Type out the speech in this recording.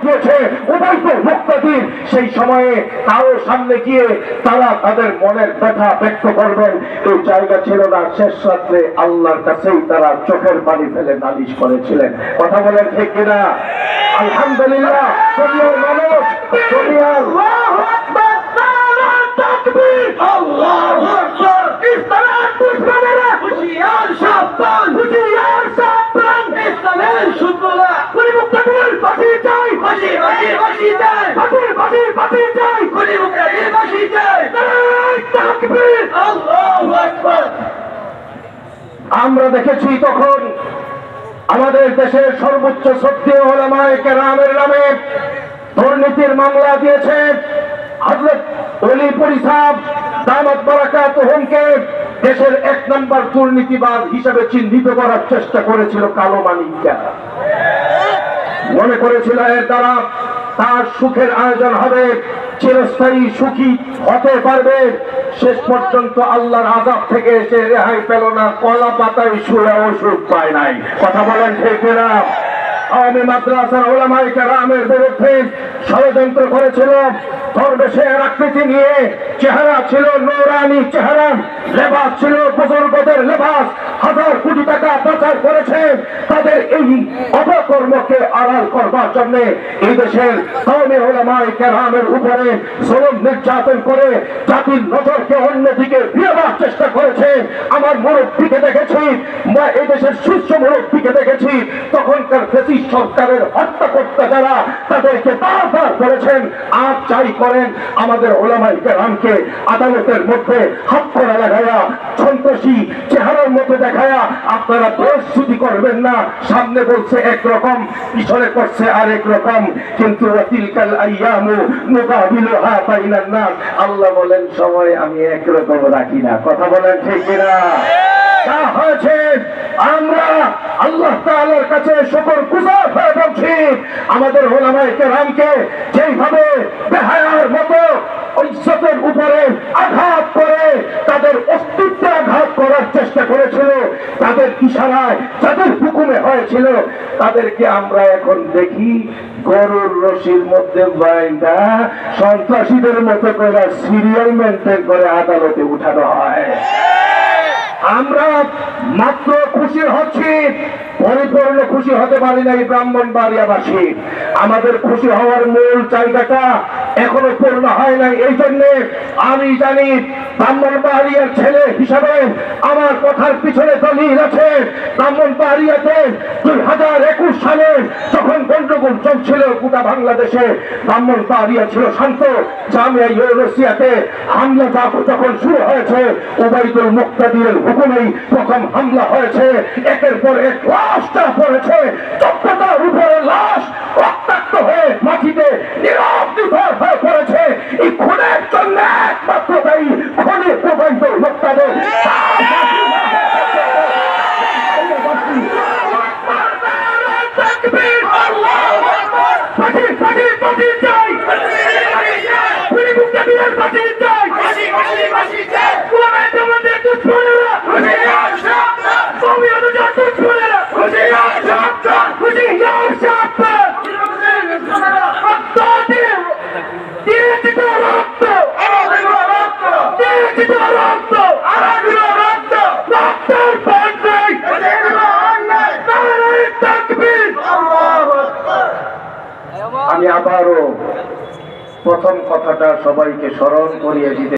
দিয়েছে উবাইদুল মুক্তাদির, সেই সময়ে কারো সামনে গিয়ে তারা তাদের মনের ব্যথা ব্যক্ত করবেন এই জায়গা ছিল না। শেষ রাত্রে আল্লাহর কাছেই তারা চোখের পানি ফেলে নালিশ করেছিলেন। কথা বলেন ঠিক কিনা? আলহামদুলিল্লাহ। দুনিয়ার মানুষ, দুনিয়ার আল্লাহু আকবার, নারায়ে তাকবীর, আল্লাহু আকবার। ইসলামের দুশমনেরা হুঁশিয়ার সাবধান, হুঁশিয়ার সাবধান। ইসলামের শত্রুরা খুনি মুক্তাদির ফাঁসি চাই, ফাঁসি ফাঁসি ফাঁসি চাই, ফাঁসি ফাঁসি ফাঁসি চাই, খুনি মুক্তাদির ফাঁসি চাই। নারায়ে তাকবীর, আল্লাহু আকবার। আমরা দেখেছি তখন আমাদের দেশের সর্বোচ্চ শ্রদ্ধেয় উলামায়ে কেরামের নামে দুর্নীতির মামলা দিয়েছে হযরত ওলি পরিসাব দামাত বারাকাতুহুমকে দেশের ১ নম্বর দুর্নীতিবাজ হিসেবে চিহ্নিত করার চেষ্টা করেছিল কালো মানিকরা। মনে করেছিল এর দ্বারা তার সুখের আয়োজন হবে, চিরস্থায়ী সুখী হতে পারবে। শেষ পর্যন্ত আল্লাহর আযাব থেকে এসে রেহাই পেল না, কলা পাতায় শুয়েও সুখ পায় নাই। কথা বলেন ঠিক কিনা? আওয়ামী মাদ্রাসার উলামায়ে কেরামের বিরুদ্ধে ষড়যন্ত্র করেছিল। দরবেশের আকৃতি নিয়ে চেহারা ছিল নূরানি চেহারা, লেবাস ছিল বুজুর্গদের লেবাস, হাজার কোটি টাকা পাচার করেছে। তাদের এই অপকর্মকে আড়াল করবার জন্য এই দেশের কওমি উলামায়ে কেরামের উপরে জুলুম নির্যাতন করে জাতির নজরকে অন্যদিকে ফিরাবার চেষ্টা করেছে। আমার মুরব্বীকে দেখেছি, এই দেশের শীর্ষ মুরব্বীকে দেখেছি, তখনকার ফ্যাসিস্ট সরকারের হত্যাকর্তা যারা তাদেরকে বারবার করেছেন আর চাই করেন আমাদের উলামায়ে কেরামকে আদালতের মধ্যে হাত করা লাগায়া সন্ত্রাসী চেহারার মধ্যে দেখায়া আপনারা প্রস্তুতি করবেন না। সামনে বলছে একরকম, পিছনে করছে আরেক রকম। কিন্তু তিলকাল আইয়ামু নুকাবিলুহা বাইনান নাস, আল্লাহ বলেন সময় আমি একরকম রাখি না। কথা বলেন ঠিক কিনা? যা হয়েছে আমরা আল্লাহ তাআলার কাছে শুকর গুজার হয়ে বলছি, আমাদের উলামায়ে কেরামকে যেইভাবে বেহায়ার মতো ইজ্জতের উপরে আঘাত করে তাদের অস্তিত্বে আঘাত করার চেষ্টা করেছিল, তাদের ইশারায় যাদের হুকুমে হয়েছিল, তাদেরকে আমরা এখন দেখি গরুর রশির মধ্যে বাইন্ধা সন্ত্রাসীদের মতো করে সিরিয়াল মেনটেন করে আদালতে উঠানো হয়। আমরা মাত্র খুশি হচ্ছি, পরিপূর্ণ খুশি হতে পারি না এই ব্রাহ্মণবাড়িয়াবাসী। আমাদের খুশি হওয়ার মূল জায়গাটা এখনো পূর্ণ হয় নাই। এই জন্য আমি জানি ব্রাহ্মণবাড়িয়ার ছেলে হিসাবে আমার কথার পিছনে দলিল আছে। ব্রাহ্মণবাড়িয়াতে 2021 সালে যখন গন্ডগোল চলছিল গোটা বাংলাদেশে, ব্রাহ্মণবাড়িয়া ছিল শান্ত। জামিয়া ইউনিভার্সিটিতে হামলা যখন শুরু হয়েছে, উবাইদুল মুক্তাদিরের হুকুমেই প্রথম হামলা হয়েছে। একের পর এক লাশটা পড়েছে, চোখটার উপরে লাশ রক্তাক্ত হয়ে মাটিতে নীরব নিথর হয়ে পড়েছে। এই খুনের জন্য একমাত্র দায়ী খুনি উবাইদুল মুক্তাদির। আমি আবারও প্রথম কথাটা সবাইকে স্মরণ করিয়ে দিতে